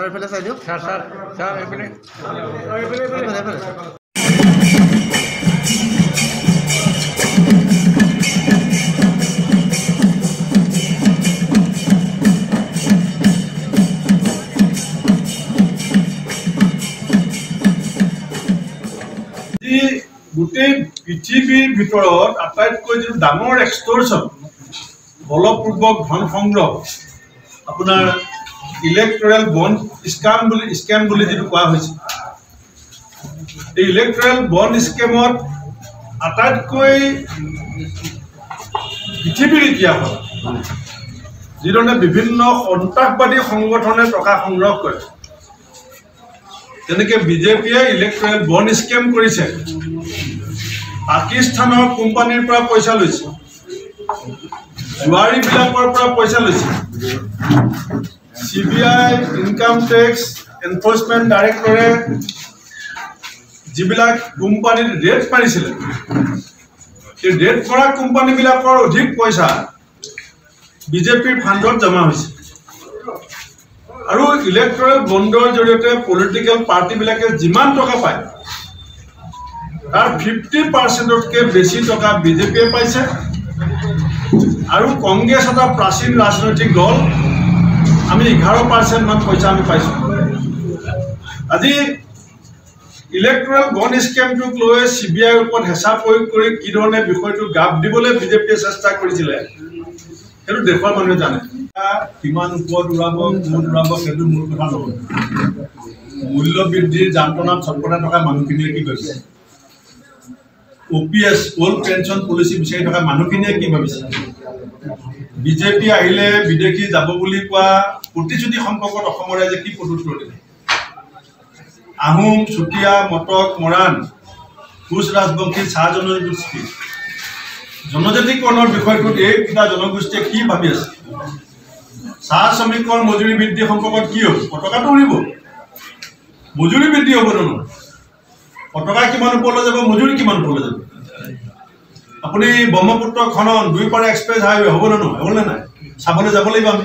এইফালে চাই দিয়ক ছাৰ এইপিনে গোটেই পৃথিৱীৰ ভিতৰত আটাইতকৈ যিটো ডাঙৰ এক্সটৰ্চন বলপূৰ্বক ধন সংগ্ৰহ আপোনাৰ ইলেক্টৰেল বণ্ড স্কেম বুলি যিটো কোৱা হৈছে এই ইলেক্টৰেল বণ্ড স্কেমত আটাইতকৈ পৃথিৱীৰ ইতিহাসত যিধৰণে বিভিন্ন সন্ত্ৰাসবাদী সংগঠনে টকা সংগ্ৰহ কৰে যেনেকৈ বিজেপিয়ে ইলেক্টৰেল বণ্ড স্কেম কৰিছে পাকিস্তানৰ কোম্পানীৰ পৰা পইচা লৈছে জুৱাৰীবিলাকৰ পৰা পইচা লৈছে CBI ইনকাম টেক্স এনফৰ্চমেণ্ট ডাইৰেক্টৰে যিবিলাক কোম্পানীত ৰেড মাৰিছিলে সেই ৰেড কৰা কোম্পানীবিলাকৰ অধিক পইচা বিজেপিৰ ফাণ্ডত জমা হৈছে আৰু ইলেক্টৰেল বণ্ডৰ জৰিয়তে পলিটিকেল পাৰ্টিবিলাকে যিমান টকা পায় তাৰ 50%তকৈ বেছি টকা বিজেপিয়ে পাইছে আৰু কংগ্ৰেছ এটা প্ৰাচীন ৰাজনৈতিক দল আমি 11% মান পইচা আমি পাইছোঁ আজি ইলেক্টৰেল বণ্ড স্কেমটোক লৈ CBIৰ ওপৰত হেঁচা প্ৰয়োগ কৰি কি ধৰণে বিষয়টো গাপ দিবলৈ বিজেপিয়ে চেষ্টা কৰিছিলে সেইটো দেশৰ মানুহে জানে কিমান ওপৰত উৰাব কোন উৰাব সেইটো মূল কথা নহয় মূল্য বৃদ্ধিৰ যান্ত্ৰণাত ছটপটাই থকা মানুহখিনিয়ে কি কৰিছে OPS ওল্ড পেঞ্চন পলিচি বিচাৰি থকা মানুহখিনিয়ে কি ভাবিছে বিজেপি আহিলে বিদেশী যাব বুলি কোৱা প্ৰতিশ্ৰুতি সম্পৰ্কত অসমৰ ৰাইজে কি প্ৰত্যুত্তৰ দিলে আহোম চুতীয়া মটক মৰাণ কোচ ৰাজবংশী চাহ জনগোষ্ঠী জনজাতিকৰণৰ বিষয়টোত এইকেইটা জনগোষ্ঠীয়ে কি ভাবি আছে চাহ শ্ৰমিকৰ মজুৰি বৃদ্ধি সম্পৰ্কত কি হ'ব পতাকাটো উৰিব মজুৰি বৃদ্ধি হ'ব নহয় পতাকা কিমান ওপৰলৈ যাব মজুৰি কিমান ওপৰলৈ যাব আপুনি ব্ৰহ্মপুত্ৰ খনন দুইপাৰে এক্সপ্ৰেছ হাইৱে হ'ব নে নহয় হ'বনে নাই চাবলৈ যাব লাগিব আমি